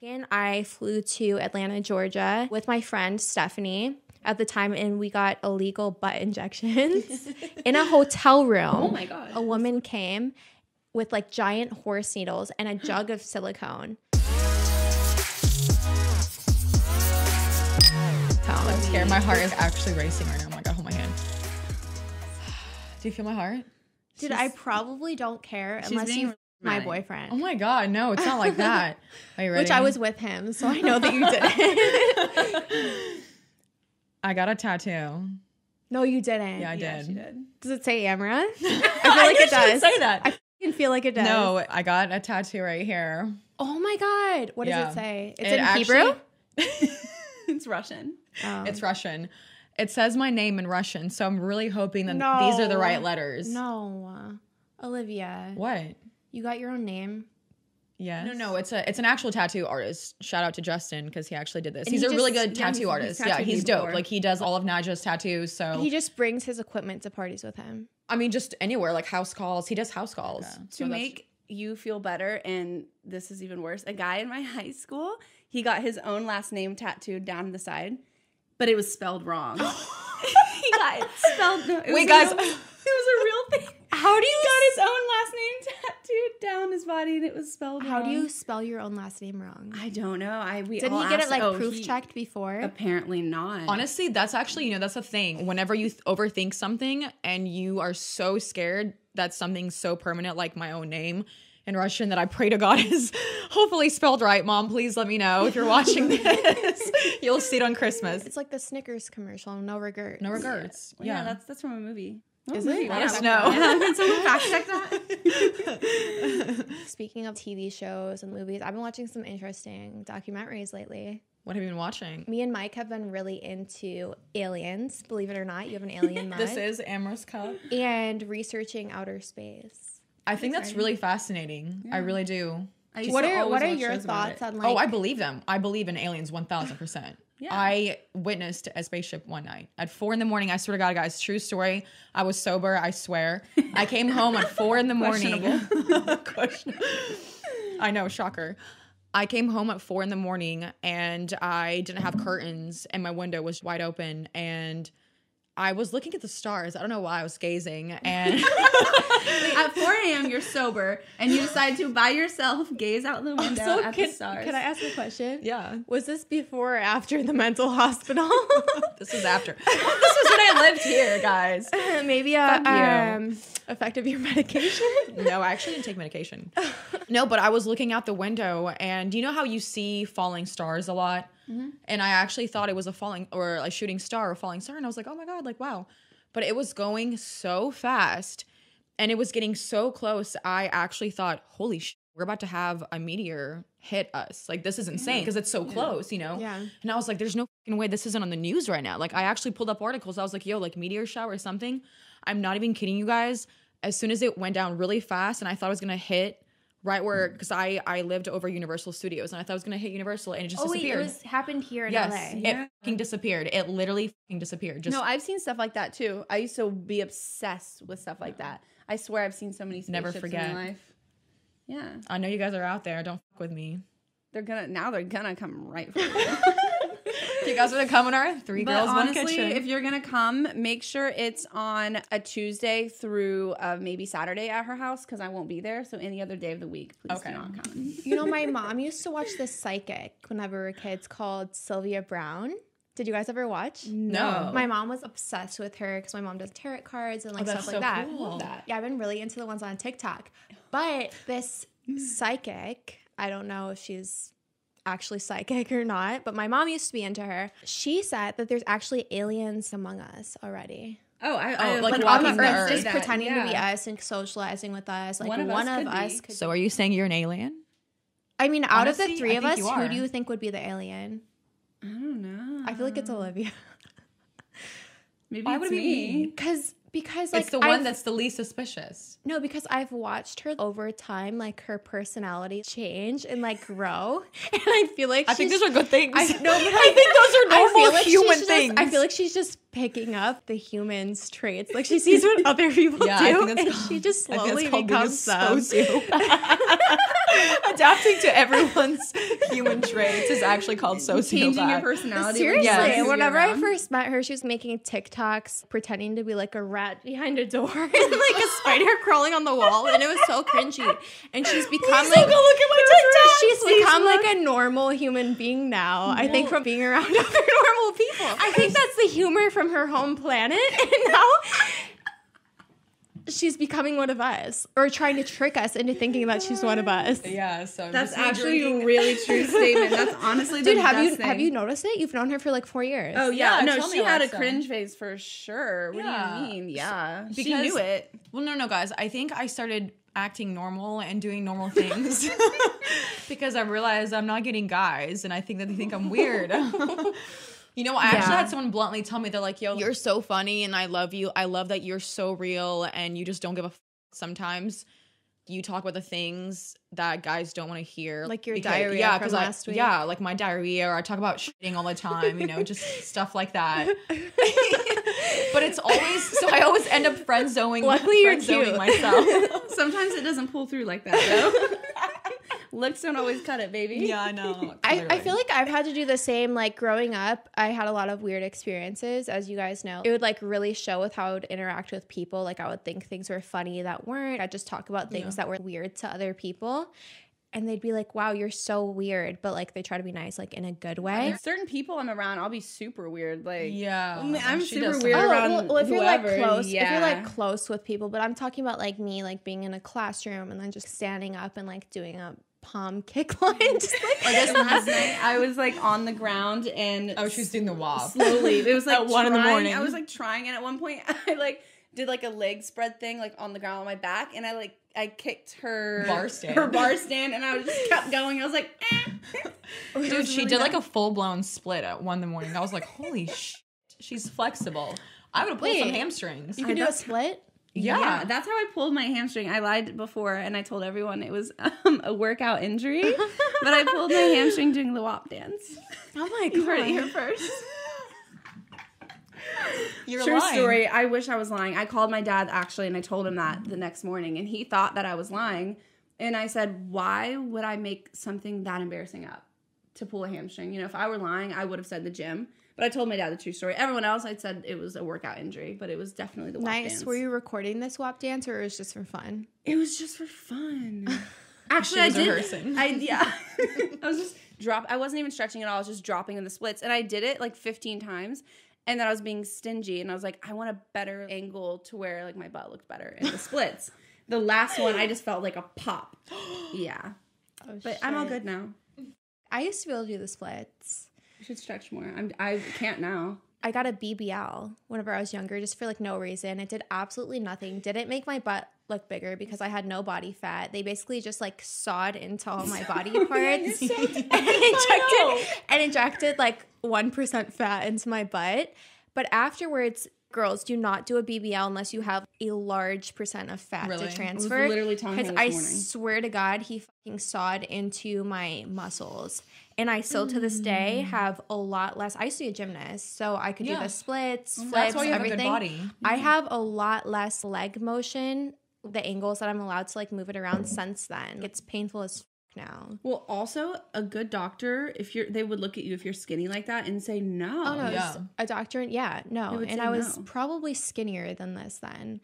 And I flew to Atlanta, Georgia with my friend Stephanie at the time, and we got illegal butt injections in a hotel room. Oh my God. A woman came with like giant horse needles and a jug of silicone. I'm scared. My heart is actually racing right now. Oh my God, hold my hand. Do you feel my heart? Dude, I probably don't care unless you my boyfriend. Oh my God, no, it's not like that. Are you ready? Which I was with him, so I know that you didn't. I got a tattoo. No, you didn't. Yeah, I did. She did. Does it say Amra? I feel like it does. Say that. I can feel like it does. No, I got a tattoo right here. Oh my God. What does it say? It's in actually, Hebrew? It's Russian. It's Russian. It says my name in Russian, so I'm really hoping that these are the right letters. No. Olivia. What? You got your own name? Yes. No, it's an actual tattoo artist. Shout out to Justin because he actually did this. And he's a really just- good tattoo artist. Yeah, he's dope. Like he does all of Naja's tattoos. So He just brings his equipment to parties with him. I mean, just anywhere, like house calls. He does house calls. Okay. So To make you feel better, and this is even worse, a guy in my high school, he got his own last name tattooed down the side, but it was spelled wrong. He got it spelled. No, Wait, guys. It was a real thing. How do you He got his own last name tattooed down his body, and it was spelled wrong. How do you spell your own last name wrong? I don't know. Didn't he get it like proof checked before? Apparently not. Honestly, that's actually, that's the thing. Whenever you overthink something and you are so scared that something's so permanent, like my own name in Russian, that I pray to God is hopefully spelled right. Mom, please let me know if you're watching this. You'll see it on Christmas. It's like the Snickers commercial, no regrets. No regrets. Yeah, that's from a movie. Is it? Let us know. Can someone fact check that? Speaking of TV shows and movies, I've been watching some interesting documentaries lately. What have you been watching? Me and Mike have been really into aliens. Believe it or not, you have an alien mug. This is Amra's cup. And researching outer space. I think that's really fascinating. Yeah. I really do. What are your thoughts on like... Oh, I believe them. I believe in aliens 1,000%. Yeah. I witnessed a spaceship one night at 4 a.m. I swear to God, guys, true story. I was sober, I swear. I came home at 4 a.m. Questionable. I know, shocker. I came home at 4 a.m. and I didn't have curtains and my window was wide open and I was looking at the stars. I don't know why I was gazing. And at 4 a.m. you're sober and you decide to by yourself gaze out the window at the stars. Can I ask a question? Yeah. Was this before or after the mental hospital? This was after. This was when I lived here, guys. Maybe effect of your medication? No, I actually didn't take medication. No, but I was looking out the window and you know how you see falling stars a lot? Mm-hmm. And I actually thought it was a falling or a shooting star or falling star. And I was like, oh my God, like, wow. But it was going so fast and it was getting so close. I actually thought, holy shit, we're about to have a meteor hit us. Like, this is insane because it's so close, you know? Yeah. And I was like, there's no fucking way this isn't on the news right now. Like, I actually pulled up articles. I was like, yo, like meteor shower or something. I'm not even kidding you guys. As soon as it went down really fast and I thought it was going to hit right where, because I lived over Universal Studios and I thought it was going to hit Universal and it just disappeared. Wait, it happened here in LA. Yeah. It fucking disappeared. It literally fucking disappeared. No, I've seen stuff like that too. I used to be obsessed with stuff like that. I swear I've seen so many spaceships in my life. Yeah. I know you guys are out there. Don't fuck with me. They're gonna come right for you. You guys want to come on our Three Girls, One Kitchen? Honestly, if you're gonna come, make sure it's on a Tuesday through maybe Saturday at her house because I won't be there. So any other day of the week, please do not come. You know, my mom used to watch this psychic whenever we were kids called Sylvia Brown. Did you guys ever watch? No. My mom was obsessed with her because my mom does tarot cards and like stuff like that. Cool. Yeah, I've been really into the ones on TikTok. But this psychic, I don't know if she's actually psychic or not, but my mom used to be into her. She said that there's actually aliens among us already. I like on walking the the earth, earth. just pretending to be us and socializing with us. Like one of us could So are you saying you're an alien? I mean, out of the Honestly, three I of think us, you are. who do you think would be the alien? I don't know. I feel like it's Olivia. Maybe Why it's would it be me. Because like it's the one that's the least suspicious. No, because I've watched her over time, like her personality change and like grow, and I feel like I think those are good things. I think those are normal feel like human she's things. I feel like she's just picking up the humans' traits. Like she sees what other people do, I think and she just slowly becomes becomes them. Adapting to everyone's human traits is actually called sociopath. Changing your personality. Seriously, whenever I first met her, she was making TikToks pretending to be like a rat behind a door and like a spider crawling on the wall, and it was so cringy. And she's become like, look at my TikTok. she's become like a normal human being now. I think from being around other normal people. I think that's the humor from her home planet, and now she's becoming one of us, or trying to trick us into thinking that she's one of us. Yeah, so That's actually a really true statement. That's honestly the Dude, best thing. have you noticed it? You've known her for like 4 years. Oh yeah, Yeah, no, tell me she had a about cringe phase for sure. What Yeah. do you mean? Yeah, she Because- knew it. Well, no, guys. I think I started acting normal and doing normal things because I realized I'm not getting guys, and I think that they think I'm weird. You know, I actually had someone bluntly tell me, they're like, yo, you're so funny and I love you. I love that you're so real and you just don't give a sometimes. You talk about the things that guys don't want to hear. Like your diarrhea from last week. Yeah, like my diarrhea, or I talk about shitting all the time, you know, just stuff like that. But it's always, so I always end up friend-zoning myself. Sometimes it doesn't pull through like that though. Looks don't always cut it, baby. Yeah, I know. I feel like I've had to do the same. Like growing up, I had a lot of weird experiences, as you guys know. It would like really show with how I would interact with people. Like I would think things were funny that weren't. I'd just talk about things that were weird to other people. And they'd be like, wow, you're so weird. But like they try to be nice, like in a good way. Certain people I'm around, I'll be super weird. Like Yeah. I'm She super does weird something. around well, if you're like whoever, close, if yeah. you're like close with people, but I'm talking about like me, like being in a classroom and then just standing up and like doing a palm kick line. Just like I guess last night I was like on the ground and she's doing the WAP. slowly. It was like At 1 in the morning. I was like trying, and at one point I like did like a leg spread thing like on the ground on my back, and I kicked her bar stand, and I just kept going. I was like, Dude, she did like a full-blown split at 1 in the morning. I was like, holy shit, she's flexible. I would have pulled some Wait, hamstrings. you can do a split. Yeah, that's how I pulled my hamstring. I lied before, and I told everyone it was a workout injury, but I pulled my hamstring doing the WAP dance. Oh my You heard it god. here first. You're True lying. story. I wish I was lying. I called my dad actually, and I told him that the next morning, and he thought that I was lying. And I said, why would I make something that embarrassing up to pull a hamstring? You know, if I were lying, I would have said the gym. But I told my dad the true story. Everyone else, I'd said it was a workout injury, but it was definitely the WAP Nice. dance. Were you recording this WAP dance, or it was just for fun? It was just for fun. Actually, She was I did. rehearsing. I was just I wasn't even stretching at all. I was just dropping in the splits, and I did it like 15 times. And then I was being stingy, and I was like, I want a better angle to where like my butt looked better in the splits. The last one, I just felt like a pop. Yeah, but I'm all good now. I used to be able to do the splits. I should stretch more. I can't now. I got a BBL whenever I was younger, just for like no reason. It did absolutely nothing. Didn't make my butt look bigger because I had no body fat. They basically just like sawed into all my body parts and injected like 1% fat into my butt. But afterwards, girls, do not do a BBL unless you have a large percent of fat Really? to I transfer. I was literally telling her Because this I morning. swear to God, he fucking sawed into my muscles. And I still to this day have a lot less. I used to be a gymnast, so I could do the splits, flips, That's why you have everything. a good body. I have a lot less leg motion, the angles that I'm allowed to like move it around since then. It's painful as now. Well, also a good doctor, they would look at you if you're skinny like that and say no. Oh no, Yeah. a doctor. Yeah, no. They would And say I was no. probably skinnier than this then.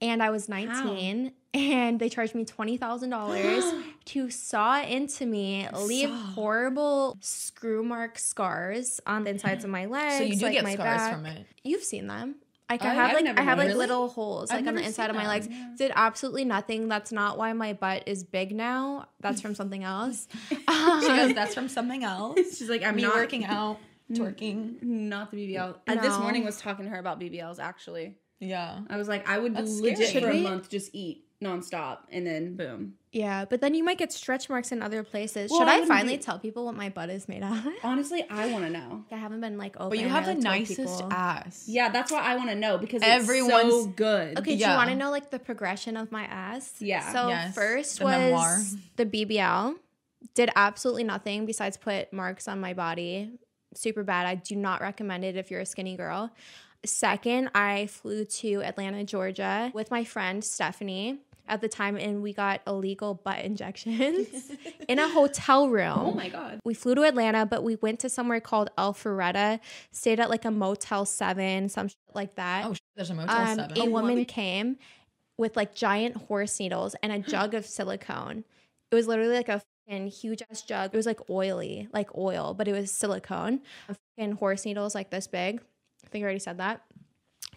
And I was 19, and they charged me $20,000 to saw into me, leave horrible screw mark scars on the insides of my legs. So you do like get my scars back. from it. You've seen them. Like Oh, I have I've like never I have like noticed. little holes like on the never inside of seen my that. legs. Did absolutely nothing. That's not why my butt is big now. That's from something else. She goes, that's from something else. She's like, I'm Me not working out, twerking. Not the BBL. This No. morning was talking to her about BBLs, actually. Yeah. I was like, I would That's legit scary. for a Should we- month just eat nonstop, and then boom. Yeah, but then you might get stretch marks in other places. Well, Should I I wouldn't finally be- tell people what my butt is made out of? Honestly, I want to know. I haven't been like open. But you have I, the like, told nicest people. ass. Yeah, that's why I want to know, because it's Everyone's- so good. Okay, do Yeah. you want to know like the progression of my ass? Yeah. So Yes. first The was memoir. the BBL. Did absolutely nothing besides put marks on my body. Super bad. I do not recommend it if you're a skinny girl. Second, I flew to Atlanta, Georgia with my friend Stephanie. at the time, and we got illegal butt injections in a hotel room. Oh my God. We flew to Atlanta, but we went to somewhere called Alpharetta, stayed at like a Motel 7, some shit like that. Oh, there's a Motel 7. A woman came with like giant horse needles and a jug of silicone. It was literally like a fucking huge ass jug. It was like oily, like oil, but it was silicone. Fucking horse needles like this big. I think I already said that.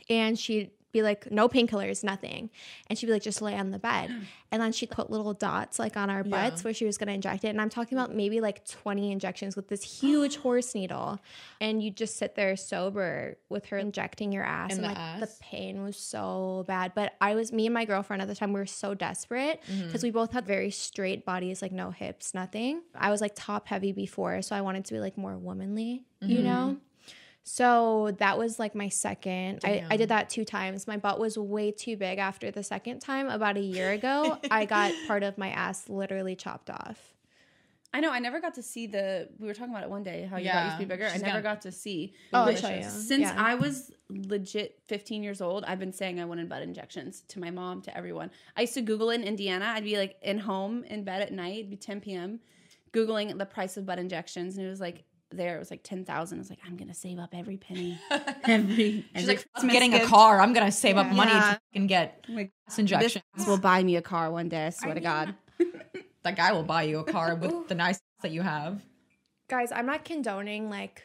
And she'd be like, no painkillers, nothing. And she'd be like, just lay on the bed. And then she'd put little dots like on our butts where she was going to inject it. And I'm talking about maybe like 20 injections with this huge horse needle. And you just sit there sober with her injecting your ass. And like the pain was so bad. But me and my girlfriend at the time, we were so desperate because we both had very straight bodies, like no hips, nothing. I was like top heavy before. So I wanted to be like more womanly, you know? So that was like my second. I did that 2 times. My butt was way too big after the second time. About a year ago, I got part of my ass literally chopped off. I know. I never got to see we were talking about it one day, how your butt used to be bigger. I never got to see. I'll show you. Since I was legit 15 years old, I've been saying I wanted butt injections to my mom, to everyone. I used to Google it in Indiana. I'd be like in bed at night. It'd be 10 p.m. Googling the price of butt injections. And it was like, it was like 10,000. I was like, I'm gonna save up every penny. She's like, I'm getting a car. I'm gonna save up money to fucking get ass injections. This will buy me a car one day. I swear to God. That guy will buy you a car with the nice that you have. Guys, I'm not condoning like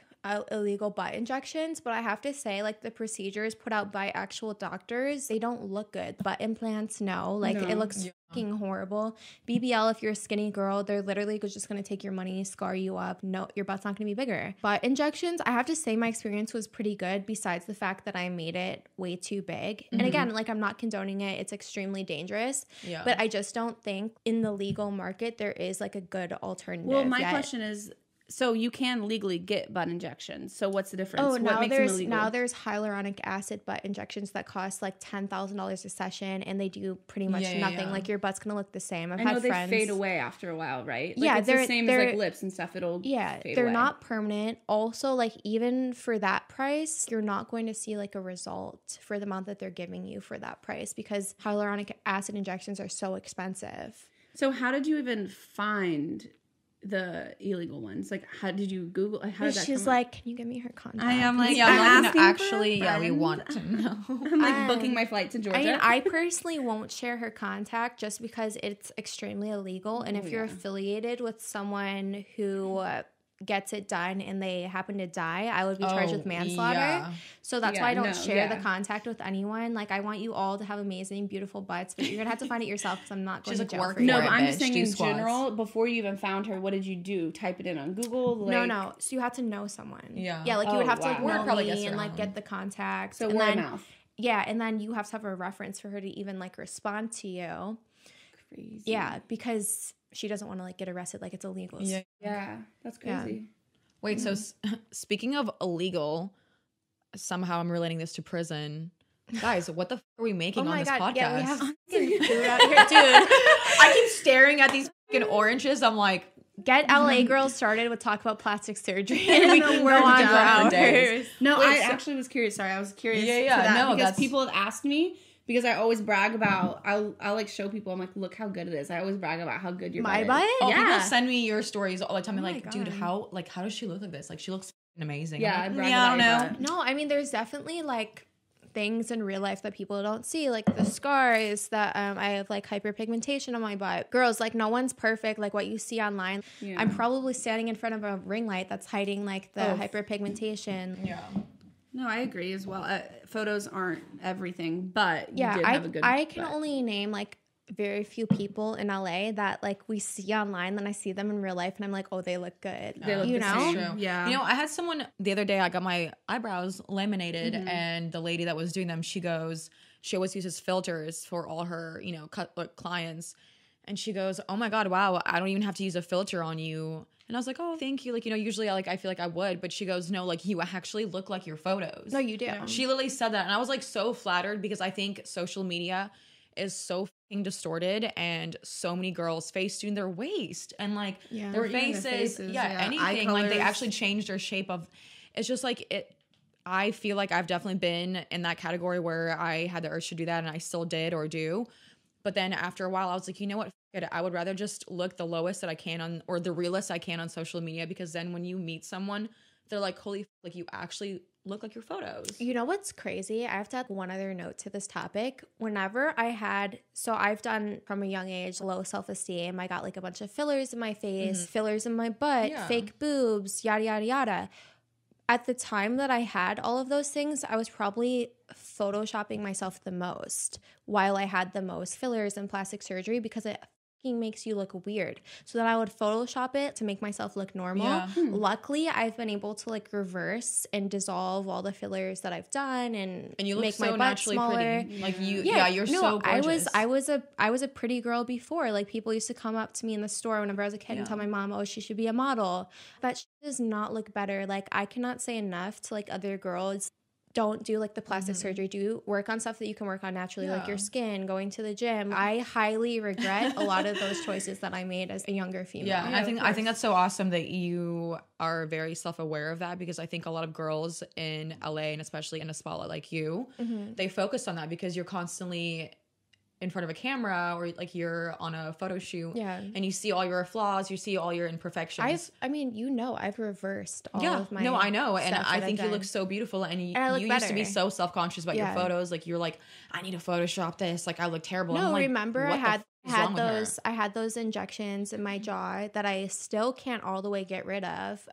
illegal butt injections, but I have to say, like, the procedures put out by actual doctors, they don't look good. Butt implants, it looks fucking horrible. BBL, if you're a skinny girl, they're literally just going to take your money, scar you up. No, your butt's not going to be bigger. Butt injections, I have to say my experience was pretty good, besides the fact that I made it way too big. And again, like, I'm not condoning it. It's extremely dangerous. Yeah. But I just don't think in the legal market there is like a good alternative. Well, my question is, so you can legally get butt injections. So what's the difference? Oh, now there's hyaluronic acid butt injections that cost like $10,000 a session, and they do pretty much nothing. Yeah. Like, your butt's gonna look the same. I know friends. They fade away after a while, right? Like, yeah, it's the same as like lips and stuff. It'll fade they're away. Not permanent. Also, like, even for that price, you're not going to see like a result for the amount that they're giving you for that price, because hyaluronic acid injections are so expensive. So how did you even find the illegal ones? Like, how did you Google? How did that She's like, can you give me her contact? I am like, I'm asking we want to know. I'm like booking my flight to Georgia. I mean, I personally won't share her contact just because it's extremely illegal. And if you're affiliated with someone who gets it done and they happen to die, I would be charged with manslaughter. Yeah. So that's why I don't share the contact with anyone. Like, I want you all to have amazing, beautiful butts, but you're gonna have to find it yourself, because I'm not going to jail for you. No, but I'm just saying in general, before you even found her, what did you do? Type it in on Google? Like... No. So you have to know someone. Yeah. Yeah, like you would have to like know me and like get the contact. So word of mouth. Yeah, and then you have to have a reference for her to even like respond to you. Crazy. Yeah, because she doesn't want to like get arrested, like it's illegal. Yeah, that's crazy. Yeah. Wait, so speaking of illegal, somehow I'm relating this to prison. Guys, what the f*** are we making on this podcast? Yeah, we have food out here, dude. I keep staring at these fucking oranges. I'm like, get LA girls started with talk about plastic surgery, and we can go on for hours. No, I actually was curious. Sorry, I was curious. Because people have asked me. Because I always brag about, I'll like show people, I'm like, look how good it is. I always brag about how good your butt is. Oh, people send me your stories all the time. I'm like, dude, how does she look like this? Like, she looks amazing. Yeah, I brag about your butt. No, I mean, there's definitely like things in real life that people don't see, like the scars that I have like hyperpigmentation on my butt. Girls, like, no one's perfect. Like what you see online, I'm probably standing in front of a ring light that's hiding like the hyperpigmentation. Yeah. No, I agree as well. Photos aren't everything, but you did have a good I can only name like very few people in LA that like we see online, then I see them in real life and I'm like, oh, they look good. They look you the know? same. Yeah. You know, I had someone the other day, I got my eyebrows laminated and the lady that was doing them, she always uses filters for all her, clients. And she goes, oh my God, wow, I don't even have to use a filter on you. And I was like, oh, thank you. Like, usually I feel like I would. But she goes, no, like, you actually look like your photos. No, you do. She literally said that. And I was like so flattered, because I think social media is so fucking distorted, and so many girls Facetune their waist and like their faces. Anything. Like, they actually changed their shape of, it's just like it. I feel like I've definitely been in that category where I had the urge to do that, and I still did or do. But then after a while, I was like, you know what? I would rather just look the lowest that I can on, or the realest I can on social media, because then when you meet someone, they're like, holy, like you actually look like your photos. You know what's crazy? I have to add one other note to this topic. Whenever I've done from a young age low self-esteem. I got like a bunch of fillers in my face, fillers in my butt, fake boobs, yada, yada, yada. At the time that I had all of those things, I was probably photoshopping myself the most while I had the most fillers and plastic surgery, because it makes you look weird. So then I would Photoshop it to make myself look normal. Yeah. Luckily, I've been able to like reverse and dissolve all the fillers that I've done and you look make so my butt naturally smaller. Pretty. Like you're so gorgeous. I was a pretty girl before. Like people used to come up to me in the store whenever I was a kid and tell my mom, oh, she should be a model. That does not look better. Like I cannot say enough to like other girls. Don't do like the plastic surgery. Do work on stuff that you can work on naturally, like your skin, going to the gym. I highly regret a lot of those choices that I made as a younger female. Yeah, and I think that's so awesome that you are very self-aware of that, because I think a lot of girls in LA, and especially in a spotlight like you, they focus on that because you're constantly in front of a camera, or like you're on a photo shoot, and you see all your flaws, you see all your imperfections. I've reversed all of my I know, and I think you look so beautiful, and you used to be so self-conscious about your photos. Like you're like, I need to Photoshop this. Like I look terrible. No, like, remember I had those injections in my jaw that I still can't all the way get rid of.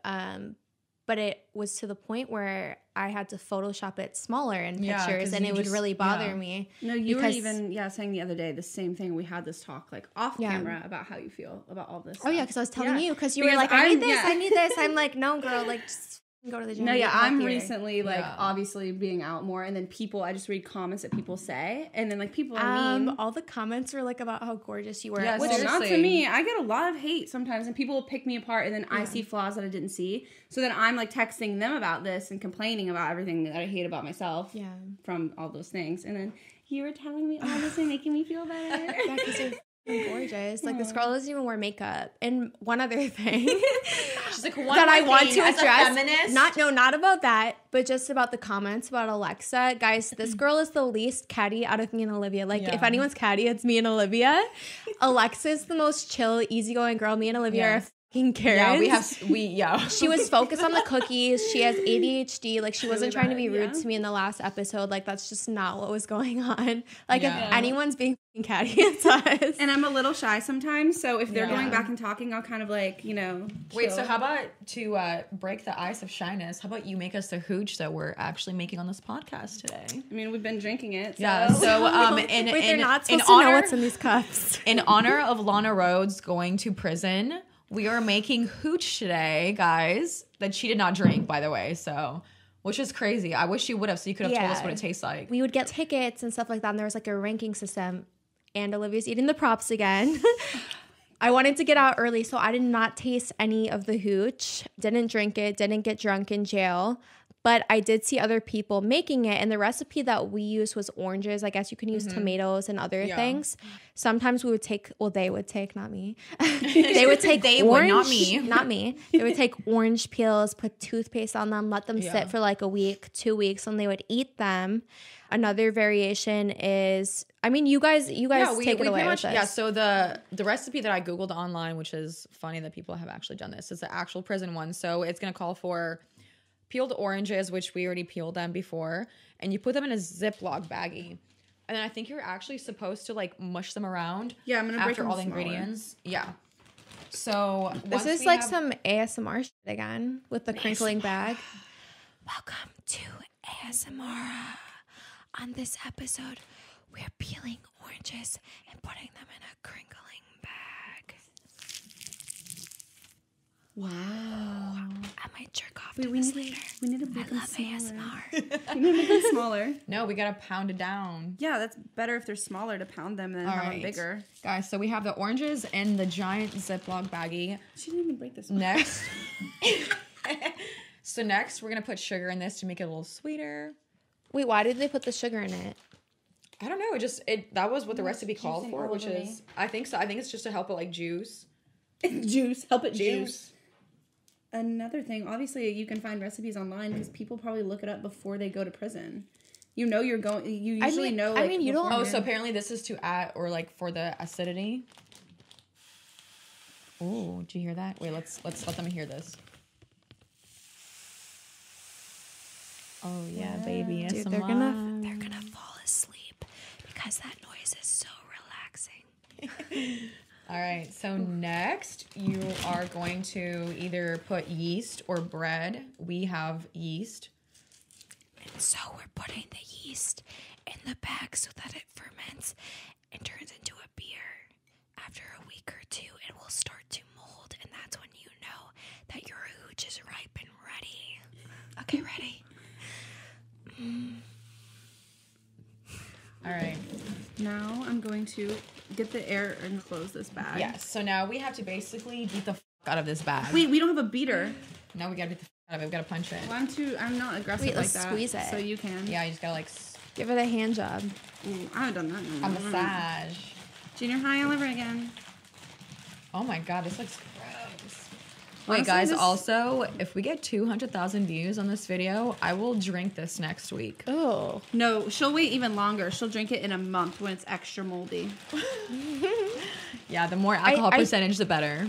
But it was to the point where I had to Photoshop it smaller in pictures, and it would really bother me. No, you were even saying the other day the same thing. We had this talk like off camera about how you feel about all this. Oh yeah, because I was telling you, because you were like, I need this. I'm like, no, girl, like just go to the gym. No, I'm recently like obviously being out more, and then I just read comments that people say, and then like people are mean. All the comments were like about how gorgeous you were. Yeah, which not to me. I get a lot of hate sometimes, and people will pick me apart, and then I see flaws that I didn't see. So then I'm like texting them about this and complaining about everything that I hate about myself. Yeah, from all those things, and then you were telling me all this and making me feel better. Yeah, because you're gorgeous. Like this girl doesn't even wear makeup. And one other thing she's like, that I want to address, not about that, but just about the comments about Alexa. Guys, this girl is the least catty out of me and Olivia. Like if anyone's catty, it's me and Olivia. Alexa is the most chill, easygoing girl. Me and Olivia are Karens. She was focused on the cookies. She has ADHD. Like she wasn't trying to be rude to me in the last episode. Like that's just not what was going on. Like if anyone's being catty, it's us. And I'm a little shy sometimes, so if they're going back and talking, I'll kind of like, chill. Wait, so how about to break the ice of shyness, how about you make us the hooch that we're actually making on this podcast today? I mean, we've been drinking it. So. Yeah, so they're not supposed to know what's in these cups. In honor of Lana Rhoades going to prison, we are making hooch today, guys, that she did not drink, by the way, so... Which is crazy. I wish you would have, so you could have told us what it tastes like. We would get tickets and stuff like that, and there was like a ranking system. And Olivia's eating the props again. I wanted to get out early, so I did not taste any of the hooch. Didn't drink it, didn't get drunk in jail. But I did see other people making it, and the recipe that we used was oranges. I guess you can use tomatoes and other things. Sometimes we would take, they would take, not me. They would take orange, not me. Not me. They would take orange peels, put toothpaste on them, let them sit for like a week, 2 weeks, and they would eat them. Another variation is, I mean, you guys take it away with this. Yeah, so the recipe that I Googled online, which is funny that people have actually done this, is the actual prison one. So it's going to call for peeled oranges, which we already peeled them before, and you put them in a Ziploc baggie. And then I think you're actually supposed to like mush them around. Yeah, I'm gonna break after all the ingredients. Yeah. So this is like some ASMR shit again with the crinkling bag. Welcome to ASMR. On this episode, we're peeling oranges and putting them in a crinkling bag. Wow. I might jerk off to this later. We need to make them smaller. ASMR. We need to make them smaller. No, we gotta pound it down. Yeah, that's better if they're smaller to pound them than have them bigger. Guys, so we have the oranges in the giant Ziploc baggie. She didn't even break this one. Next. So next, we're gonna put sugar in this to make it a little sweeter. Wait, why did they put the sugar in it? I don't know. That was what the recipe called for, which is, I think so. I think it's just to help it like juice. Help it juice. Another thing, obviously, you can find recipes online because people probably look it up before they go to prison. You know you're going. You usually know. Like, I mean, you don't. Oh, so apparently this is to add or like for the acidity. Oh, did you hear that? Wait, let's let them hear this. Oh yeah, baby. Dude, they're gonna fall asleep because that noise is so relaxing. All right, so next you are going to either put yeast or bread. We have yeast. And so we're putting the yeast in the bag so that it ferments and turns into a beer. After a week or two, it will start to mold, and that's when you know that your hooch is ripe and ready. Okay, ready? All right. Now I'm going to get the air and close this bag. Yes. So now we have to basically beat the out of this bag. Wait, we don't have a beater. No, we gotta beat the out of it. We gotta punch it. I'm not aggressive Wait, like let's that. squeeze it. So you can. Yeah, you just gotta like Give it a hand job. Ooh, I haven't done that. a massage. Junior high all over again. Oh my god, this looks gross. Honestly, Wait, guys, this- also, if we get 200,000 views on this video, I will drink this next week. Oh. No, she'll wait even longer. She'll drink it in a month when it's extra moldy. Yeah, the more alcohol I- percentage, the better.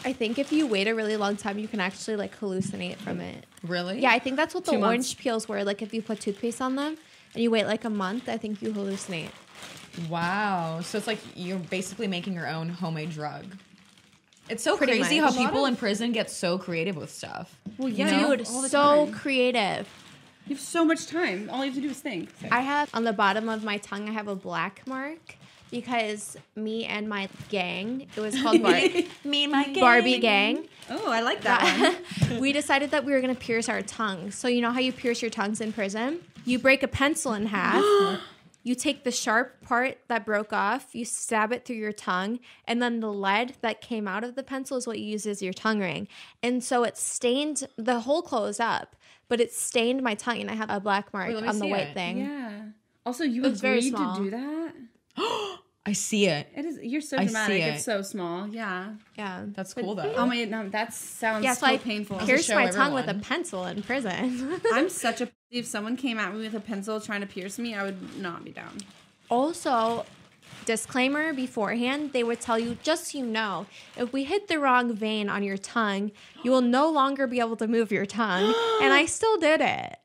I think if you wait a really long time, you can actually like hallucinate from it. Really? Yeah, I think that's what the 2 months. orange peels were. Like if you put toothpaste on them and you wait like a month, I think you hallucinate. Wow. So it's like you're basically making your own homemade drug. It's so Pretty crazy much. how people in prison get so creative with stuff. Well, You yeah, know? Dude, all the so time. creative. You have so much time. All you have to do is think. I have on the bottom of my tongue, I have a black mark because me and my gang, it was called Me and my Barbie Gang. Oh, I like that one. We decided that we were going to pierce our tongues. So you know how you pierce your tongues in prison? You break a pencil in half. You take the sharp part that broke off, you stab it through your tongue, and then the lead that came out of the pencil is what you use as your tongue ring. And so it stained, the hole closed up, but it stained my tongue, and I have a black mark Wait, let me on the see white it. thing. Yeah. Also, you It's very agreed small. to do that? I see it. It is. You're so I dramatic. see It's it. so small. Yeah. Yeah. That's cool though. Oh my, no, that sounds Yeah, so so I painful. pierced show my tongue with a everyone. pencil in prison. I'm such a. If someone came at me with a pencil trying to pierce me, I would not be down. Also, disclaimer beforehand, they would tell you, just so you know, if we hit the wrong vein on your tongue, you will no longer be able to move your tongue. And I still did it.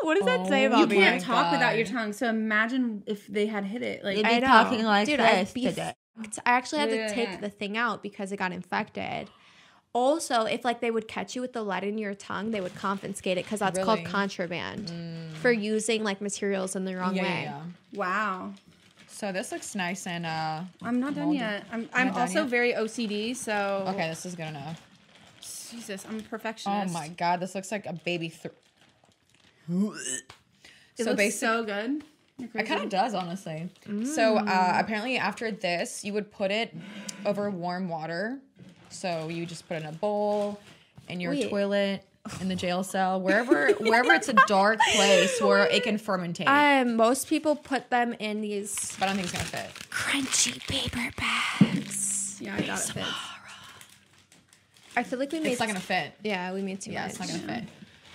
What does that say Oh, about You me? can't my talk without God. your tongue. So imagine if they had hit it. Like, I know. talking like Dude, this I'd be today. fucked. I actually had to Yeah. take the thing out because it got infected. Also, if like they would catch you with the lead in your tongue, they would confiscate it because that's Really? called contraband for using like materials in the wrong way. Yeah. wow. So this looks nice and I'm not done Molded. yet. I'm done also yet? very OCD. So okay, this is good enough. Jesus, I'm a Oh perfectionist. my god, this looks like a baby. It So looks basically, so good. You're it crazy. kind of does, honestly. So apparently, after this, you would put it over warm water. So you just put it in a bowl, in your Wait. toilet, in the jail cell, wherever it's a dark place where it can fermentate. Most people put them in these But I don't think it's gonna fit. crunchy paper bags. Yeah, I got it. Fits. I feel like we made It's not gonna fit. Yeah, we made too Yeah, much. it's not gonna fit.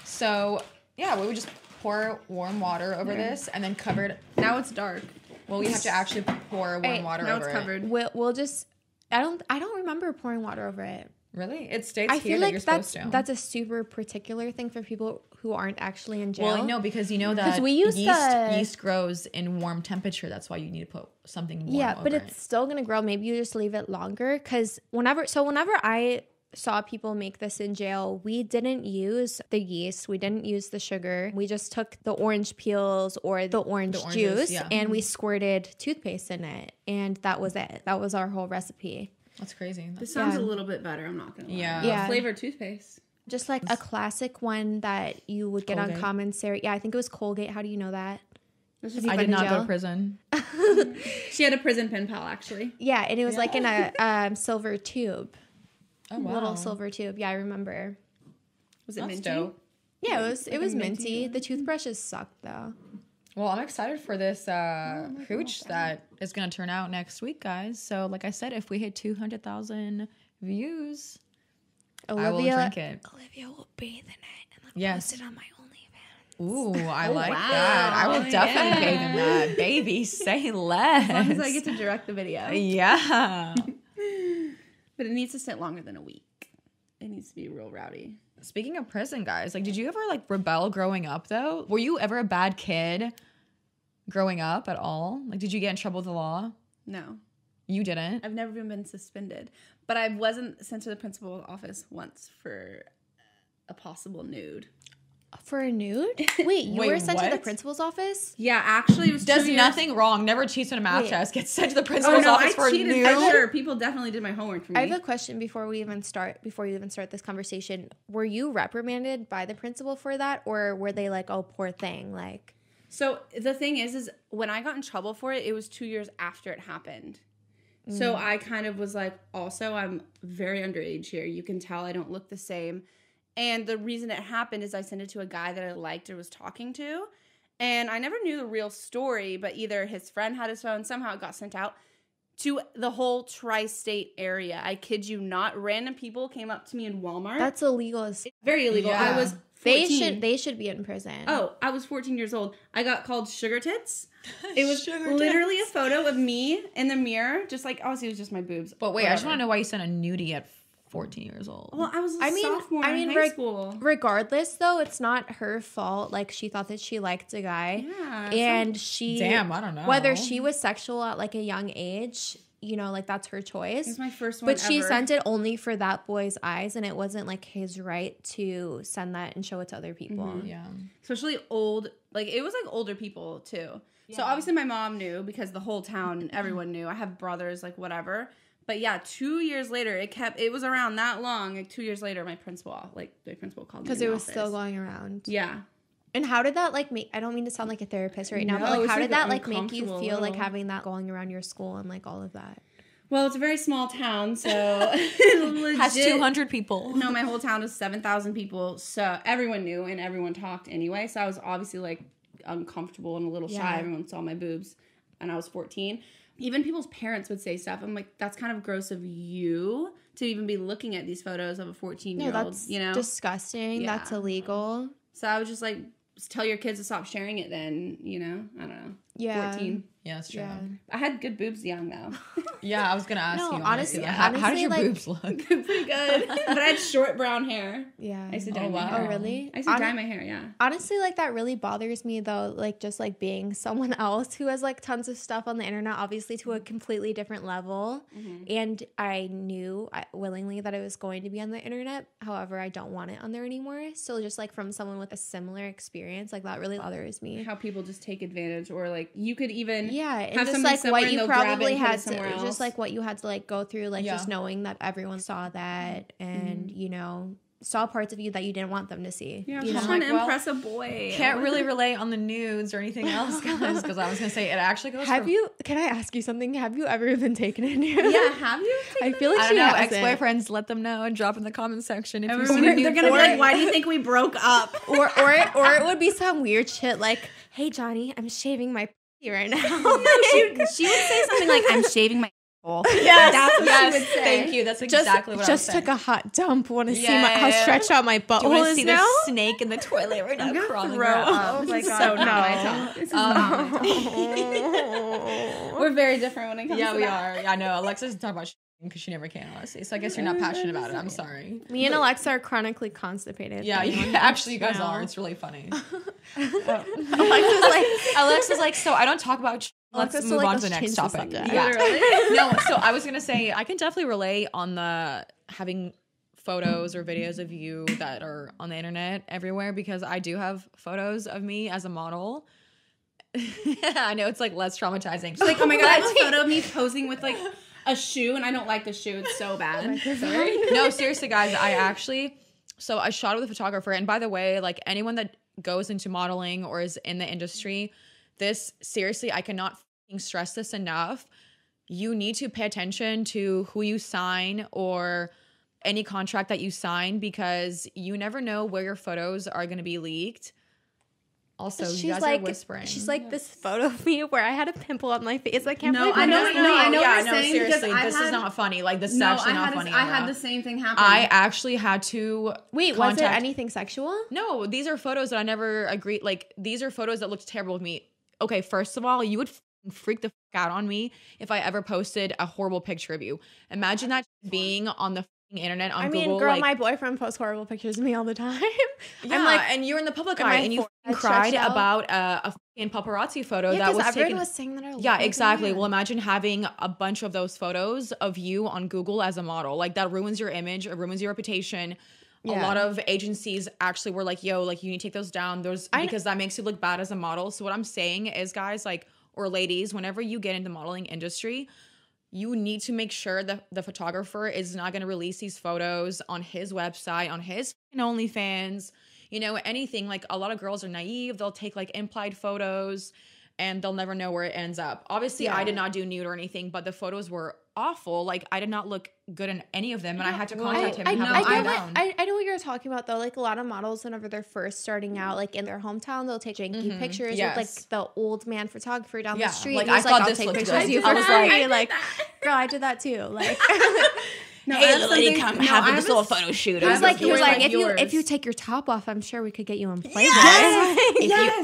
So yeah, we would just pour warm water over this and then cover it. Now it's dark. Well, we have to actually pour warm Hey, water Now over it's covered. We'll just. I don't remember pouring water over it. it. Really? It states I here feel that like you're supposed to. that's a super particular thing for people who aren't actually in jail. Well, I know because you know that we used yeast grows in warm temperature. That's why you need to put something warm Yeah, but over it's still gonna grow. Maybe you just leave it longer because whenever I saw people make this in jail, we didn't use the yeast, we didn't use the sugar. We just took the orange peels or the orange oranges, juice yeah. and we squirted toothpaste in it, and that was it. That was our whole recipe. That's crazy. This sounds Yeah. a little bit better. I'm not gonna lie. Yeah. Yeah. Flavored toothpaste. Just like a classic one that you would get on Colgate. commissary. Yeah, I think it was Colgate. How do you know that? This Have is you I been did to not go jail? to prison. She had a prison pen pal, actually. Yeah, and it was like in a silver tube. Oh wow. Little silver tube. Yeah, I remember. Was it That's minty? dope. Yeah, it was minty minty. one? The toothbrushes sucked though. Well, I'm excited for this hooch that is going to turn out next week, guys. So, like I said, if we hit 200,000 views, I will drink it. Olivia will bathe in it and like Yes. post it on my OnlyFans. Ooh, I Oh, like wow. that. I will definitely bathe in Yeah. that. Baby, say less. As long as I get to direct the video. Yeah. But it needs to sit longer than a week. It needs to be real rowdy. Speaking of prison, guys, like, did you ever like rebel growing up though? Were you ever a bad kid growing up at all? Like, did you get in trouble with the law? No. You didn't? I've never even been suspended. But I wasn't sent to the principal's office once for a possible nude. For a nude? Wait, you Wait, were sent to the what? principal's office? Yeah, actually, it was Does 2 years. nothing wrong. Never cheats on a math Wait. test. Get sent to the Oh principal's no, office I for a cheated nude. for sure. People definitely did my homework for me. I have a question before you even start this conversation. Were you reprimanded by the principal for that, or were they like, "Oh, poor thing"? Like, So the thing is when I got in trouble for it, it was 2 years after it happened. So I kind of was like, also, I'm very underage here. You can tell I don't look the same. And the reason it happened is I sent it to a guy that I liked or was talking to. And I never knew the real story, but either his friend had his phone, somehow it got sent out to the whole tri-state area. I kid you not. Random people came up to me in Walmart. that's illegal. very illegal. Yeah. I was 14. They should be in prison. Oh, I was 14 years old. I got called sugar tits. It was Sugar literally tits. a photo of me in the mirror, just like, obviously it was just my boobs. But wait, I just Whatever. want to know why you sent a nudie at 14 years old. Well, I was a sophomore in high reg- school. regardless, though, it's not her fault. Like, she thought that she liked a guy, Yeah. and she Damn, I don't know. whether she was sexual at like a young age. You know, like that's her choice. It was my first one But she ever. sent it only for that boy's eyes, and it wasn't like his right to send that and show it to other people. Mm-hmm. Yeah. Especially old, like it was like older people too. So obviously my mom knew because the whole town and everyone knew. I have brothers, like whatever. But yeah, 2 years later, it was around that long. Like 2 years later, my principal called me Because in it the was still office. going around. Yeah. And how did that like make? I don't mean to sound like a therapist right now, No, but like it's how like did that like make you uncomfortable feel like little- having that going around your school and like all of that? Well, it's a very small town, so Has legit- 200 people. No, my whole town is 7,000 people, so everyone knew and everyone talked anyway. So I was obviously like uncomfortable and a little shy. Yeah. Everyone saw my boobs, and I was 14. Even people's parents would say stuff. I'm like, that's kind of gross of you to even be looking at these photos of a 14-year-old. No, that's you know. disgusting. Yeah. That's illegal. So I was just like, just tell your kids to stop sharing it. Then I don't know. Yeah. 14. Yeah, that's true. Yeah. Yeah, I had good boobs young though. I was going to ask No, you. honestly- How did honestly, your like- boobs look? Pretty good, but I had short brown hair. Yeah. I used to dye Oh, my wow. hair. Oh, really? I used to dye my hair. Yeah. Honestly, like that really bothers me though, like just like being someone else who has like tons of stuff on the internet, obviously to a completely different level. And I knew willingly that it was going to be on the internet. However, I don't want it on there anymore. So just like from someone with a similar experience, like that really bothers me. How people just take advantage, or like you could even Yeah, and have just something like somewhere what and you they'll grab it probably and put it had to, somewhere else. just like what you had to like go through, like Yeah. just knowing that everyone saw that and you know saw parts of you that you didn't want them to see. Yeah, I was you just know? trying to Well, impress a boy. Can't really relate on the nudes or anything else, guys, because I was going to say it actually goes Have for, you? Can I ask you something? Have you ever been taken in here? Yeah, have you? I feel like I she don't know, hasn't. ex-boyfriends, let them know and drop in the comment section if you've Everyone, seen a they're nude gonna be for like, it. "Why do you think we broke up?" or it would be some weird shit like, "Hey Johnny, I'm shaving my right now." she would say something like, "I'm shaving my." Yes, That's what Yes, she would say. thank you. That's exactly what I was just saying. took a hot dump. Want to see Yeah. how stretched out my Do you want butthole to is see now? the snake in the toilet right now I'm gonna crawling throw around? up. Oh my This is God, so not my no. talk. This is not my talk. We're very different when it comes Yeah, to we that. are. Yeah, I know. Alexis doesn't talk about because she never can, honestly. So I guess you're not passionate about it. I'm sorry. Me and Alexa are chronically constipated. Yeah, If anyone actually, you wants guys to know. are. It's really funny. Alexa's Alexa's like, so I don't talk about. Let's Alexa's move like, on to let's the next change the topic. subject. Yeah. Literally. No, so I was gonna say I can definitely relate on the having photos or videos of you that are on the internet everywhere because I do have photos of me as a model. I know it's like less traumatizing. She's like, "Oh my god, I have a photo of me posing with like a shoe, and I don't like the shoe. It's so bad." Sorry. No, seriously, guys, so I shot with a photographer. And by the way, like anyone that goes into modeling or is in the industry, this seriously, I cannot fucking stress this enough. You need to pay attention to who you sign or any contract that you sign because you never know where your photos are going to be leaked. Also, you she's guys like are whispering. she's like this photo of me where I had a pimple on my face. I can't believe I know what you're saying, seriously, because this is not funny. Like, this is actually not funny. I had the same thing happen. I actually had to Wait, was it anything sexual? No, these are photos that I never agreed. Like, these are photos that looked terrible with me. Okay, first of all, you would freak the fuck out on me if I ever posted a horrible picture of you. Imagine that being on the internet on Google. I mean, girl, like, my boyfriend posts horrible pictures of me all the time. yeah, I'm like, and you're in the public am eye, I and you cried about a fucking paparazzi photo that was everyone taken. was saying that I looked Yeah, like exactly. that. Well, imagine having a bunch of those photos of you on Google as a model. Like, that ruins your image, it ruins your reputation. Yeah. A lot of agencies actually were like, yo, like, you need to take those down. Because that makes you look bad as a model. So what I'm saying is, guys, like, or ladies, whenever you get into the modeling industry, you need to make sure that the photographer is not going to release these photos on his website, on his OnlyFans, anything. Like, a lot of girls are naive. They'll take like implied photos and they'll never know where it ends up. Obviously, I did not do nude or anything, but the photos were awful. Like, I did not look good in any of them, and I had to contact him and have them taken down. I know what you're talking about, though. Like, a lot of models, whenever they're first starting out, like, in their hometown, they'll take janky pictures with, like, the old man photographer down the street. Like, and he's I thought I'll this take looked pictures good. of you I for was free. Like, girl, I did that, too. Like... No, hey, little lady, come have this little photo shoot. He was like, if you take your top off, I'm sure we could get you on Playboy.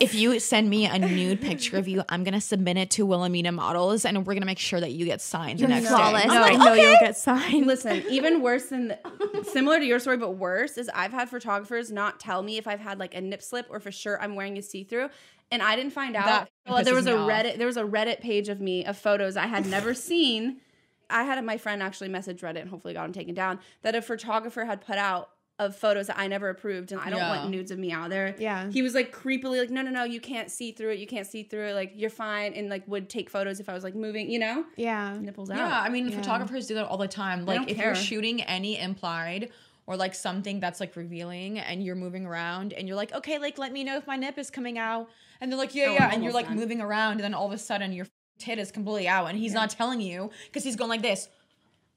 If you send me a nude picture of you, I'm gonna submit it to Wilhelmina Models, and we're gonna make sure that you get signed the next flawless. day. No, I know you'll get signed. Listen, even worse than similar to your story, but worse is I've had photographers not tell me if I've had like a nip slip or for sure I'm wearing a see-through. And I didn't find out. Well, there was a Reddit page of me of photos I had never seen. I had my friend actually message Reddit and hopefully got them taken down, that a photographer had put out of photos that I never approved, and I don't want nudes of me out there. Yeah. He was like creepily like, no, you can't see through it. You can't see through it. Like, you're fine. And like would take photos if I was like moving, Yeah. nipples out. Yeah, I mean, photographers do that all the time. Like, if care. you're shooting any implied or like something that's like revealing and you're moving around and you're like, okay, like, let me know if my nip is coming out. And they're like, yeah. And you're like moving around, and then all of a sudden your tit is completely out, and he's not telling you because he's going like this.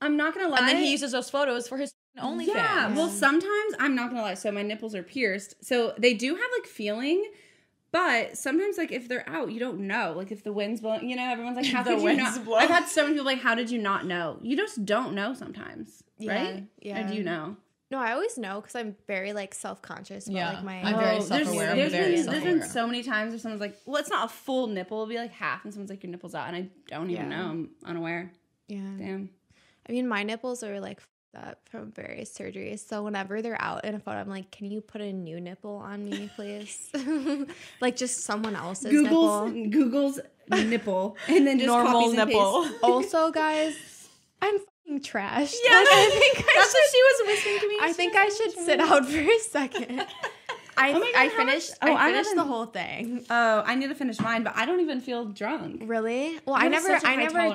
I'm not going to lie. And then he uses those photos for his OnlyFans. Yeah, well, sometimes, I'm not going to lie, so my nipples are pierced. So they do have, like, feeling, but sometimes, like, if they're out, you don't know. Like, if the wind's blowing, everyone's like, how could you not? I've had so many people like, how did you not know? You just don't know sometimes, right? Yeah. Or do you know? No, I always know because I'm very, like, self-conscious about, like, my... I'm very self-aware. There's been so many times where someone's like, well, it's not a full nipple. It'll be, like, half, and someone's like, your nipple's out, and I don't even know. I'm unaware. Yeah. Damn. I mean, my nipples are like up from various surgeries. So whenever they're out in a photo, I'm like, can you put a new nipple on me, please? Like, just someone else's nipple. Google's nipple, and then just normal nipple. Also, guys, I'm fucking trashed. Yeah, like, I think that's what she was whispering to me. I think I should sit out for a second. I finished the whole thing. Oh, I need to finish mine, but I don't even feel drunk. Really? Well, I never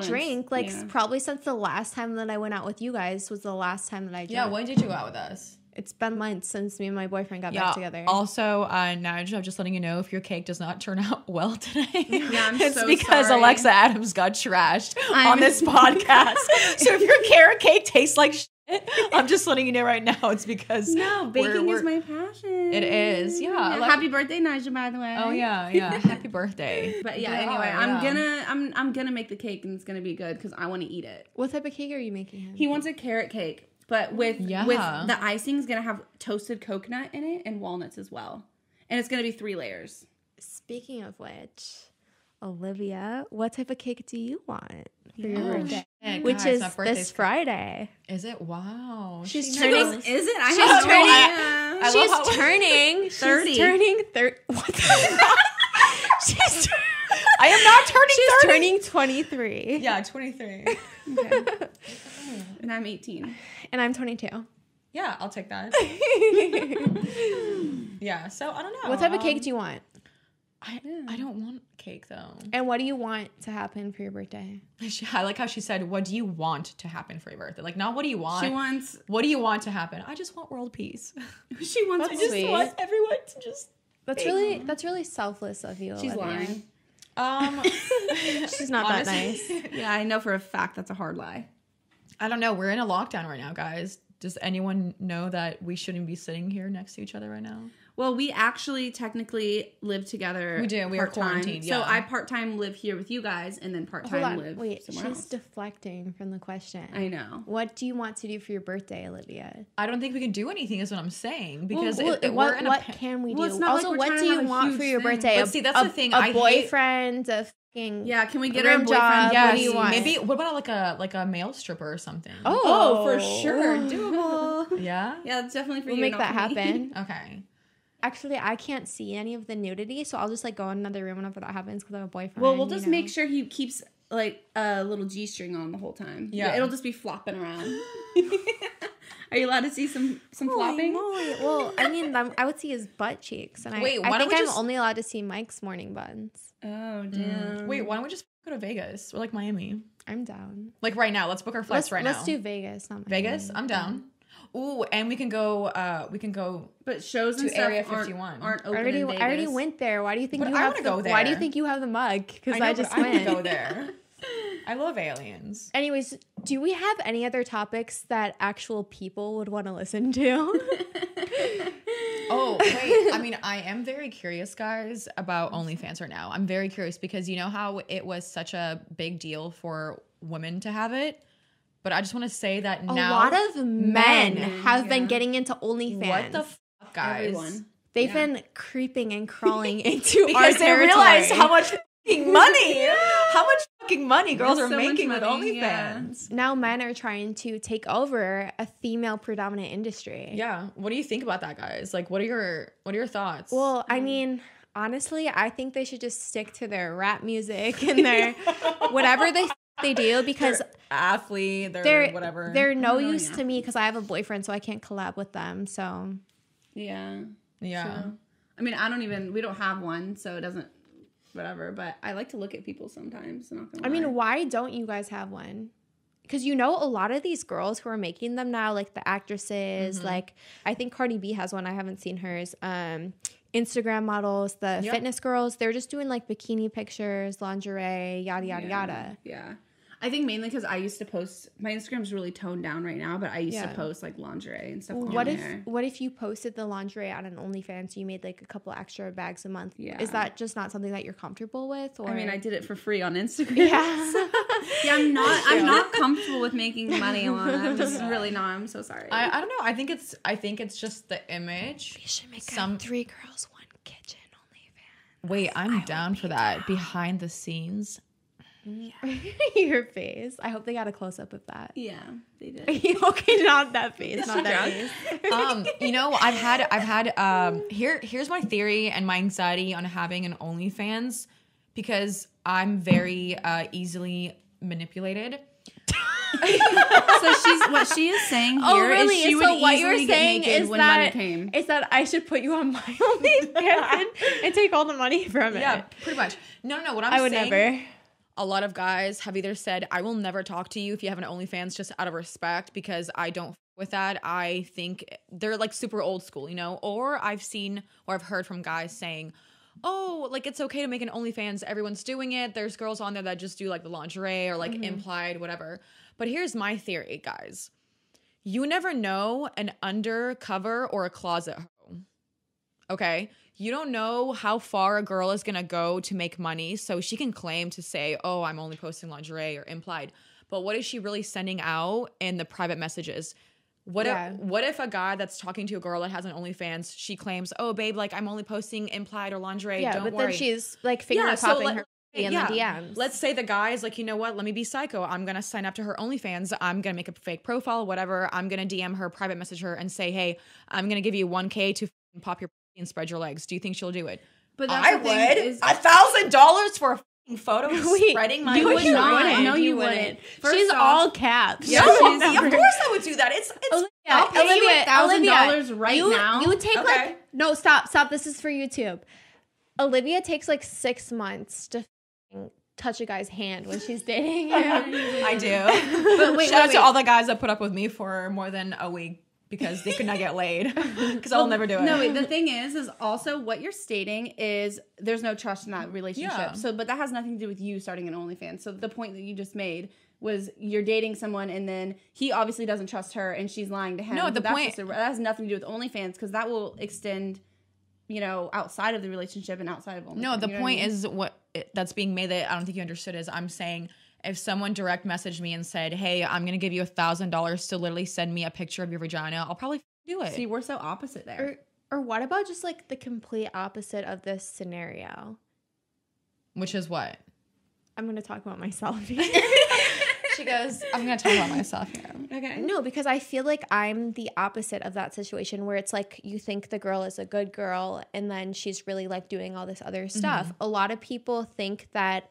drink. Like, probably since the last time that I went out with you guys was the last time that I drank. Yeah, when did you go out with us? It's been months since me and my boyfriend got back together. Also, Nige, I'm just letting you know, if your cake does not turn out well today, it's so because sorry. Alexa Adams got trashed on this podcast. So if your carrot cake tastes like shit, I'm just letting you know right now, it's because baking is my passion. It is, yeah. Happy birthday, Nigel, by the way. Oh yeah. Happy birthday. But anyway, I'm gonna make the cake, and it's gonna be good because I want to eat it. What type of cake are you making him? He wants a carrot cake, but with the icing is gonna have toasted coconut in it and walnuts as well, and it's gonna be 3 layers. Speaking of which, Olivia, what type of cake do you want for your birthday? Which is this Friday. Is it? Wow. She's turning. Is it? She's turning 30. She's turning 30. What the She's I am not turning 30. She's turning 23. Yeah, 23. Okay. And I'm 18. And I'm 22. Yeah, I'll take that. Yeah, so I don't know. What type of cake do you want? I don't want cake, though. And what do you want to happen for your birthday? I like how she said, what do you want to happen for your birthday? Like, not what do you want? She wants... What do you want to happen? I just want world peace. She wants... I just want everyone to just... That's really selfless of you, She's Olivia. lying. She's not that nice. Yeah, I know for a fact that's a hard lie. I don't know. We're in a lockdown right now, guys. Does anyone know that we shouldn't be sitting here next to each other right now? Well, we actually technically live together. We do. We are quarantined. Yeah. So I part-time live here with you guys, and then part-time live somewhere else. She's deflecting from the question. I know. What do you want to do for your birthday, Olivia? I don't think we can do anything, is what I'm saying. Because what can we do? Well, it's not also, like what do you want for your birthday? But see, that's the thing. A boyfriend, a fucking can we get our boyfriend? Yes. What do you want? Maybe, what about like a male stripper or something? Oh, for sure. Doable. Yeah? Yeah, that's definitely for you. We'll make that happen. Okay. Actually, I can't see any of the nudity, so I'll just like go in another room whenever that happens because I have a boyfriend. Well, we'll just make sure he keeps like a little G-string on the whole time. Yeah. It'll just be flopping around. Are you allowed to see some flopping? Moly. Well, I mean, I would see his butt cheeks, and I think I'm only allowed to see Mike's morning buns. Oh, damn. Wait, why don't we just go to Vegas or like Miami? I'm down. Like right now, let's book our flights now. Let's do Vegas. Not Miami. Vegas? I'm down. Ooh, and we can go. But shows and to stuff Area 51 aren't open I in Vegas. already went there. Why do you think But you I have wanna go there. Why do you think you have the mug? Because I just went. I want to go there. I love aliens. Anyways, do we have any other topics that actual people would want to listen to? Oh, wait. I mean, I am very curious, guys, about OnlyFans right now. I'm very curious because you know how it was such a big deal for women to have it? But I just want to say that now a lot of men have been getting into OnFans. What the fuck, guys? Everyone. They've been creeping and crawling into our because they territory. realize how much fucking money, how much fucking money girls There's are so much making with money, OnlyFans. Now men are trying to take over a female predominant industry. Yeah. What do you think about that, guys? Like, what are your thoughts? Well, I mean, honestly, I think they should just stick to their rap music and their whatever they do because they're athlete, they're whatever. They're no use to me because I have a boyfriend, so I can't collab with them. So yeah. True. I mean, we don't have one, so it doesn't, whatever. But I like to look at people sometimes. I'm not gonna lie. I mean, why don't you guys have one? Because a lot of these girls who are making them now, like the actresses, like I think Cardi B has one. I haven't seen hers. Instagram models, the fitness girls, they're just doing like bikini pictures, lingerie, yada, yada, yada. Yeah. I think mainly because I used to post, my Instagram's really toned down right now, but I used to post like lingerie and stuff. What if you posted the lingerie on an OnlyFans, so you made like a couple extra bags a month? Yeah. Is that just not something that you're comfortable with? Or? I mean, I did it for free on Instagram. Yeah. So, I'm not comfortable with making money on it. I'm just really not. I'm so sorry. I don't know. I think it's just the image. We should make some 3 girls, 1 kitchen OnlyFans. Wait, I'm down for that. Behind the scenes. Yeah. Your face. I hope they got a close up of that. Yeah, they did. Okay, not that face. Not that face. I've had here's my theory and my anxiety on having an OnlyFans because I'm very easily manipulated. So what she is saying here is she would easily get naked when money came. Is that I should put you on my OnlyFans and take all the money from it? Yeah, pretty much. No. What I would never. A lot of guys have either said, I will never talk to you if you have an OnlyFans just out of respect because I don't f- with that. I think they're like super old school, Or I've seen or I've heard from guys saying, oh, like it's okay to make an OnlyFans. Everyone's doing it. There's girls on there that just do like the lingerie or like implied whatever. But here's my theory, guys. You never know an undercover or a closet hoe. Okay? You don't know how far a girl is going to go to make money, so she can claim to say, oh, I'm only posting lingerie or implied. But what is she really sending out in the private messages? What if a guy that's talking to a girl that has an OnlyFans, she claims, oh, babe, like I'm only posting implied or lingerie, don't worry. Then she's like finger popping her in the DMs. Let's say the guy's like, you know what, let me be psycho. I'm going to sign up to her OnlyFans. I'm going to make a fake profile, whatever. I'm going to DM her, private message her and say, hey, I'm going to give you $1,000 to pop your and spread your legs. Do you think she'll do it? But that's I would. $1,000 for a photo spreading my legs. No, you wouldn't. She's all caps. Yeah, of course I would do that. It's $1,000 right now. You would take no, stop. This is for YouTube. Olivia takes like 6 months to touch a guy's hand when she's dating him. I do. But wait, shout out to all the guys that put up with me for more than a week. Because they could not get laid. Because I'll never do it. No, wait. The thing is also what you're stating is there's no trust in that relationship. Yeah. But that has nothing to do with you starting an OnlyFans. So the point that you just made was you're dating someone and then he obviously doesn't trust her and she's lying to him. No, that has nothing to do with OnlyFans because that will extend, outside of the relationship and outside of OnlyFans. No, the point is that's being made that I don't think you understood is I'm saying if someone direct messaged me and said, hey, I'm going to give you $1,000 to literally send me a picture of your vagina, I'll probably do it. See, we're so opposite there. Or what about just like the complete opposite of this scenario? Which is what? I'm going to talk about myself here. She goes, I'm going to talk about myself here. Okay. No, because I feel like I'm the opposite of that situation where it's like you think the girl is a good girl and then she's really like doing all this other stuff. A lot of people think that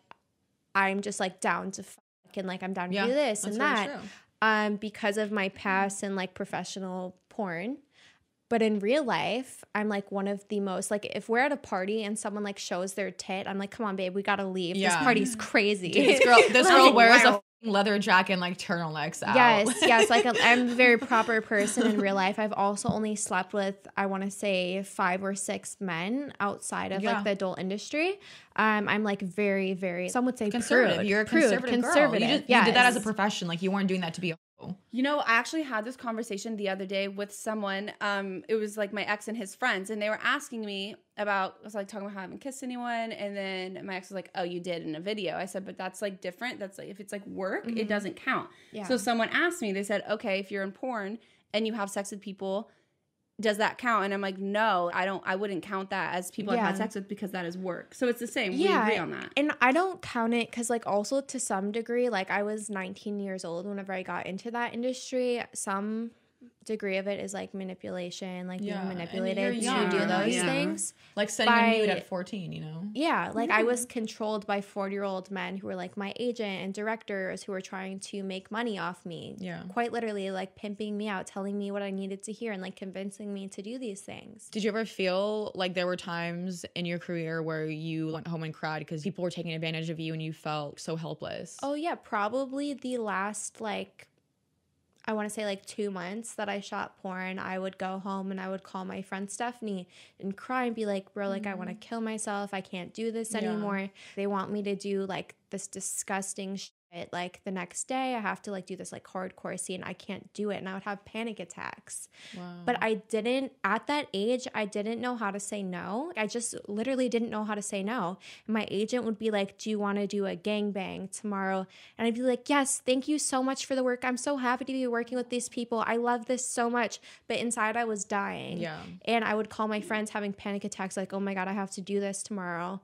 I'm just like down to fuck and like I'm down to do this and that because of my past and like professional porn. But in real life, I'm like one of the most, like if we're at a party and someone like shows their tit, I'm like, come on, babe, we gotta leave. This party's crazy. Dude, this girl wears a leather jacket and like turtlenecks out. Yes. Like I'm a very proper person in real life. I've also only slept with, I want to say 5 or 6 men outside of like the adult industry. I'm like very, very, some would say conservative. Prude. You're a conservative girl. You did that as a profession. Like you weren't doing that to be a I actually had this conversation the other day with someone. It was like my ex and his friends, and they were asking me about, I was like talking about how I haven't kissed anyone, and then my ex was like, oh, you did in a video. I said, but that's like different. That's like, if it's like work, it doesn't count. Yeah. So someone asked me, they said, okay, if you're in porn and you have sex with people, does that count? And I'm like, no, I wouldn't count that as people I've had sex with because that is work. So it's the same. We agree on that. And I don't count it because like also to some degree, like I was 19 years old whenever I got into that industry. Some degree of it is like manipulation, like being manipulated to do those things. Like sending a nude at 14, Yeah, like I was controlled by 40-year-old men who were like my agent and directors who were trying to make money off me. Yeah. Quite literally like pimping me out, telling me what I needed to hear and like convincing me to do these things. Did you ever feel like there were times in your career where you went home and cried because people were taking advantage of you and you felt so helpless? Oh yeah, probably the last like I want to say like 2 months that I shot porn, I would go home and I would call my friend Stephanie and cry and be like, bro, like I want to kill myself. I can't do this anymore. They want me to do like this disgusting shit. Like the next day I have to like do this like hardcore scene. I can't do it. And I would have panic attacks. Wow. But I didn't, at that age, I didn't know how to say no. I just literally didn't know how to say no. And my agent would be like, do you want to do a gangbang tomorrow? And I'd be like, yes, thank you so much for the work. I'm so happy to be working with these people. I love this so much. But inside I was dying. Yeah. And I would call my friends having panic attacks like, oh my God, I have to do this tomorrow.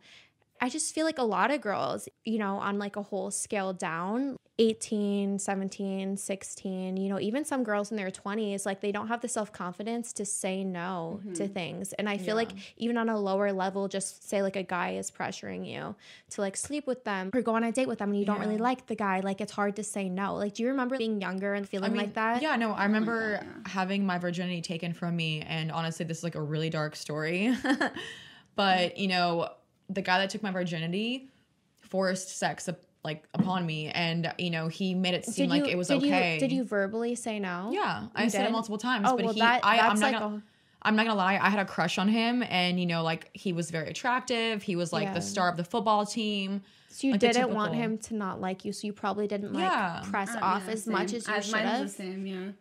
I just feel like a lot of girls, on like a whole scale down, 18, 17, 16, even some girls in their 20s, like they don't have the self-confidence to say no to things. And I feel like even on a lower level, just say like a guy is pressuring you to like sleep with them or go on a date with them and you don't really like the guy. Like it's hard to say no. Like, do you remember being younger and feeling like that? Yeah, no, I remember having my virginity taken from me. And honestly, this is like a really dark story. But, the guy that took my virginity forced sex upon me, and he made it seem like it was okay. Did you verbally say no? Yeah, I said it multiple times. Oh, but I'm not gonna lie, I had a crush on him, and he was very attractive. He was like the star of the football team. So you didn't want him to not like you, so you probably didn't press off as much as you should have.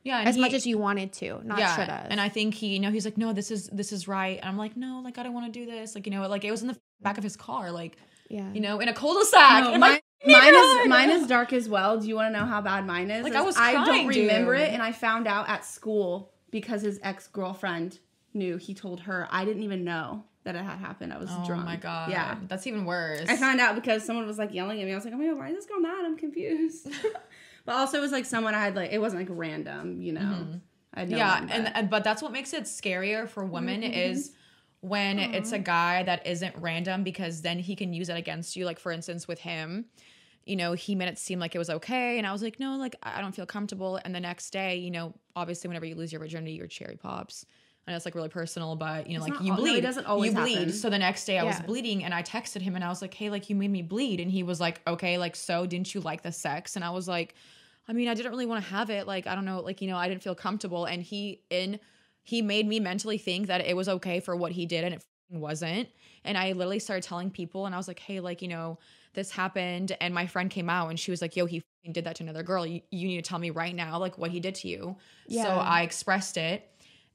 As much as you wanted to, not should have. And I think he's like, no, this is right. And I'm like, no, like I don't want to do this. Like it was in the back of his car, in a cul-de-sac. No, mine is dark as well. Do you want to know how bad mine is? Like I don't remember it, and I found out at school because his ex-girlfriend knew. He told her. I didn't even know that it had happened. I was drunk. Oh my God. Yeah. That's even worse. I found out because someone was like yelling at me. I was like, oh my God, why is this girl mad? I'm confused. But also it was like someone I had it wasn't like random, I had no and but that's what makes it scarier for women is when it's a guy that isn't random, because then he can use it against you. Like for instance with him, he made it seem like it was okay. And I was like, no, like I don't feel comfortable. And the next day, obviously whenever you lose your virginity, your cherry pops. And it's like really personal, but you bleed. No, it doesn't always happen. So the next day I was bleeding and I texted him and I was like, hey, like you made me bleed. And he was like, okay, like, so didn't you like the sex? And I was like, I mean, I didn't really want to have it. Like, I don't know, like, I didn't feel comfortable. And he made me mentally think that it was okay for what he did. And it wasn't. And I literally started telling people, and I was like, hey, like, you know, this happened. And my friend came out and she was like, yo, he did that to another girl. You need to tell me right now, like, what he did to you. Yeah. So I expressed it.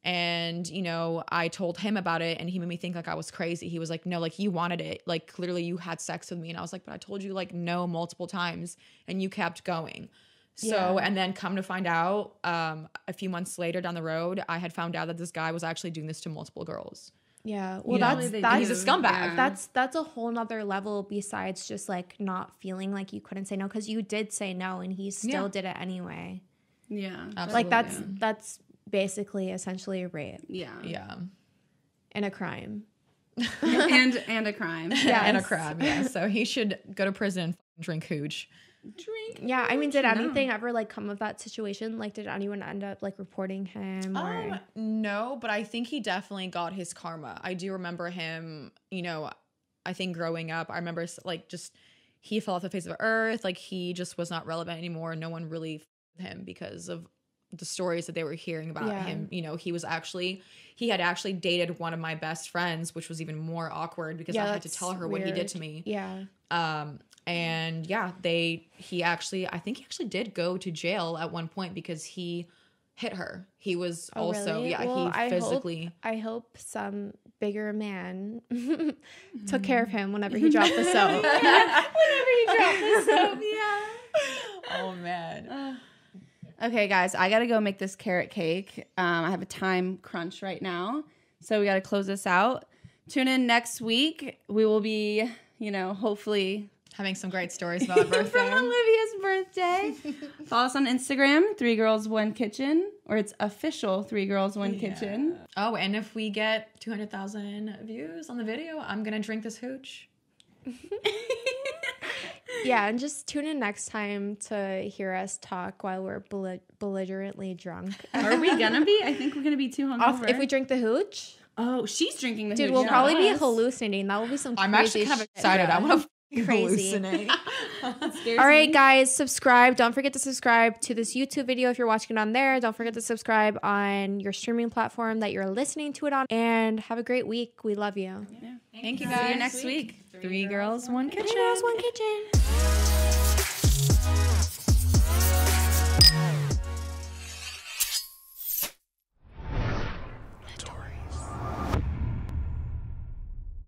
And, you know, I told him about it and he made me think like I was crazy. He was like, no, like you wanted it. Like clearly you had sex with me. And I was like, but I told you like no multiple times and you kept going. So, and then come to find out, a few months later down the road, I had found out that this guy was actually doing this to multiple girls. Yeah. Well, He's a scumbag. Yeah. That's a whole nother level besides just like not feeling like you couldn't say no, because you did say no and he still did it anyway. Yeah. Absolutely. Like that's basically essentially a rape. Yeah. Yeah. And a crime. and a crime. Yeah. And a crime. Yeah. So he should go to prison and drink hooch. Yeah, I mean, did anything ever like come of that situation? Like, did anyone end up like reporting him? Or? No, but I think he definitely got his karma. I do remember him, you know, I think growing up, I remember like just he fell off the face of the earth. Like he just was not relevant anymore. No one really f***ed him because of the stories that they were hearing about him. You know, he had actually dated one of my best friends, which was even more awkward because I had to tell her what he did to me. Yeah. And yeah, I think he actually did go to jail at one point because he hit her. He was really? He physically. I hope some bigger man took care of him whenever he dropped the soap. Whenever he dropped the soap, yeah. Oh man. Okay, guys, I gotta go make this carrot cake. I have a time crunch right now, so we gotta close this out. Tune in next week. We will be, you know, hopefully having some great stories about birthday. From Olivia's birthday. Follow us on Instagram, 3 Girls 1 Kitchen, or it's official 3 Girls 1 Kitchen. Oh, and if we get 200,000 views on the video, I'm gonna drink this hooch. Yeah, and just tune in next time to hear us talk while we're belligerently drunk. Are we gonna be? I think we're gonna be too hungover. If we drink the hooch? Oh, she's drinking the hooch. Dude, we'll probably be hallucinating. That will be some crazy I'm actually kind of excited. I want to crazy. hallucinate. All right, guys, subscribe. Don't forget to subscribe to this YouTube video if you're watching it on there. Don't forget to subscribe on your streaming platform that you're listening to it on. And have a great week. We love you. Yeah. Thank you guys. See you next week. 3 Girls, 1 Kitchen. 3 Girls, 1 Kitchen.